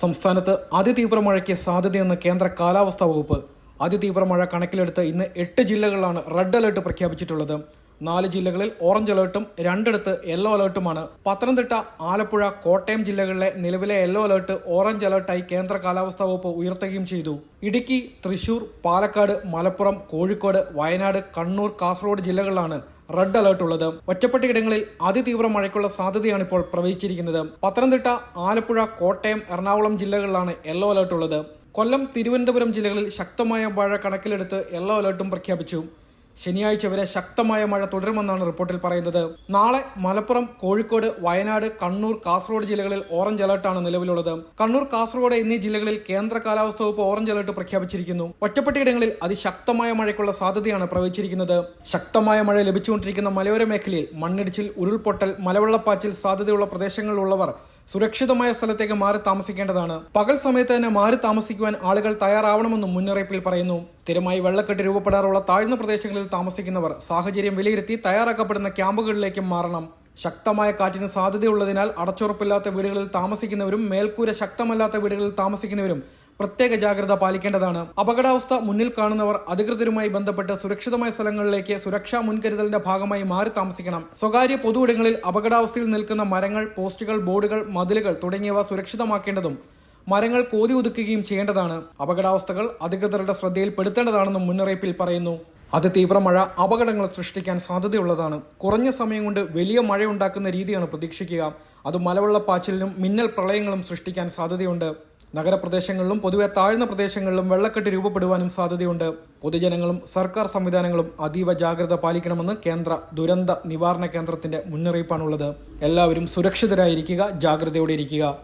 സംസ്ഥാനത്ത് അതിതീവ്ര മഴയ്ക്ക് സാധ്യതയെന്ന് കേന്ദ്ര കാലാവസ്ഥാ വകുപ്പ്. അതിതീവ്ര മഴ കണക്കിലെടുത്ത് ഇന്ന് 8 ജില്ലകളിലാണ് റെഡ് അലർട്ട് പ്രഖ്യാപിച്ചിട്ടുള്ളത്. 4 ജില്ലകളിൽ ഓറഞ്ച് അലർട്ടും 2 യെല്ലോ അലർട്ടുമാണ്. പത്തനംതിട്ട, ആലപ്പുഴ, കോട്ടയം ജില്ലകളിലെ നിലവിലെ യെല്ലോ അലർട്ട് ഓറഞ്ച് അലർട്ടായി കേന്ദ്ര കാലാവസ്ഥാ വകുപ്പ് ഉയർത്തുകയും ചെയ്തു. ഇടുക്കി, തൃശൂർ, പാലക്കാട്, മലപ്പുറം, കോഴിക്കോട്, വയനാട്, കണ്ണൂർ, കാസർഗോഡ് ജില്ലകളിലാണ് റെഡ് അലർട്ട് ഉള്ളത്. ഒറ്റപ്പെട്ടയിടങ്ങളിൽ അതിതീവ്ര മഴയ്ക്കുള്ള സാധ്യതയാണ് ഇപ്പോൾ പ്രവചിച്ചിരിക്കുന്നത്. പത്തനംതിട്ട, ആലപ്പുഴ, കോട്ടയം, എറണാകുളം ജില്ലകളിലാണ് യെല്ലോ അലർട്ട് ഉള്ളത്. കൊല്ലം, തിരുവനന്തപുരം ജില്ലകളിൽ ശക്തമായ മഴ കണക്കിലെടുത്ത് യെല്ലോ അലർട്ടും പ്രഖ്യാപിച്ചു. ശനിയാഴ്ച വരെ ശക്തമായ മഴ തുടരുമെന്നാണ് റിപ്പോർട്ടിൽ പറയുന്നത്. നാളെ മലപ്പുറം, കോഴിക്കോട്, വയനാട്, കണ്ണൂർ, കാസർഗോഡ് ജില്ലകളിൽ ഓറഞ്ച് അലർട്ടാണ് നിലവിലുള്ളത്. കണ്ണൂർ, കാസർഗോഡ് എന്നീ ജില്ലകളിൽ കേന്ദ്ര കാലാവസ്ഥാ വകുപ്പ് ഓറഞ്ച് അലർട്ട് പ്രഖ്യാപിച്ചിരിക്കുന്നു. ഒറ്റപ്പെട്ടയിടങ്ങളിൽ അതിശക്തമായ മഴയ്ക്കുള്ള സാധ്യതയാണ് പ്രവചിച്ചിരിക്കുന്നത്. ശക്തമായ മഴ ലഭിച്ചുകൊണ്ടിരിക്കുന്ന മലയോര മേഖലയിൽ മണ്ണിടിച്ചിൽ, ഉരുൾപൊട്ടൽ, മലവെള്ളപ്പാച്ചിൽ സാധ്യതയുള്ള പ്രദേശങ്ങളിലുള്ളവർ സുരക്ഷിതമായ സ്ഥലത്തേക്ക് മാറി താമസിക്കേണ്ടതാണ്. പകൽ സമയത്ത് തന്നെ മാറി താമസിക്കുവാൻ ആളുകൾ തയ്യാറാവണമെന്നും മുന്നറിയിപ്പിൽ പറയുന്നു. സ്ഥിരമായി വെള്ളക്കെട്ട് രൂപപ്പെടാറുള്ള താഴ്ന്ന പ്രദേശങ്ങളിൽ താമസിക്കുന്നവർ സാഹചര്യം വിലയിരുത്തി തയ്യാറാക്കപ്പെടുന്ന ക്യാമ്പുകളിലേക്കും മാറണം. ശക്തമായ കാറ്റിന് സാധ്യതയുള്ളതിനാൽ അടച്ചുറപ്പില്ലാത്ത വീടുകളിൽ താമസിക്കുന്നവരും മേൽക്കൂര ശക്തമല്ലാത്ത വീടുകളിൽ താമസിക്കുന്നവരും പ്രത്യേക ജാഗ്രത പാലിക്കേണ്ടതാണ്. അപകടാവസ്ഥ മുന്നിൽ കാണുന്നവർ അധികൃതരുമായി ബന്ധപ്പെട്ട് സുരക്ഷിതമായ സ്ഥലങ്ങളിലേക്ക് സുരക്ഷാ മുൻകരുതലിന്റെ ഭാഗമായി മാറി താമസിക്കണം. സ്വകാര്യ പൊതുയിടങ്ങളിൽ അപകടാവസ്ഥയിൽ നിൽക്കുന്ന മരങ്ങൾ, പോസ്റ്റുകൾ, ബോർഡുകൾ, മതിലുകൾ തുടങ്ങിയവ സുരക്ഷിതമാക്കേണ്ടതും മരങ്ങൾ കോതി ഒതുക്കുകയും ചെയ്യേണ്ടതാണ്. അപകടാവസ്ഥകൾ അധികൃതരുടെ ശ്രദ്ധയിൽപ്പെടുത്തേണ്ടതാണെന്നും മുന്നറിയിപ്പിൽ പറയുന്നു. അതിതീവ്ര മഴ അപകടങ്ങൾ സൃഷ്ടിക്കാൻ സാധ്യതയുള്ളതാണ്. കുറഞ്ഞ സമയം കൊണ്ട് വലിയ മഴയുണ്ടാക്കുന്ന രീതിയാണ് പ്രതീക്ഷിക്കുക. അത് മലവെള്ളപ്പാച്ചിലിനും മിന്നൽ പ്രളയങ്ങളും സൃഷ്ടിക്കാൻ സാധ്യതയുണ്ട്. നഗരപ്രദേശങ്ങളിലും പൊതുവെ താഴ്ന്ന പ്രദേശങ്ങളിലും വെള്ളക്കെട്ട് രൂപപ്പെടുവാനും സാധ്യതയുണ്ട്. പൊതുജനങ്ങളും സർക്കാർ സംവിധാനങ്ങളും അതീവ ജാഗ്രത പാലിക്കണമെന്ന് കേന്ദ്ര ദുരന്ത നിവാരണ കേന്ദ്രത്തിന്റെ മുന്നറിയിപ്പാണുള്ളത്. എല്ലാവരും സുരക്ഷിതരായിരിക്കുക, ജാഗ്രതയോടെ ഇരിക്കുക.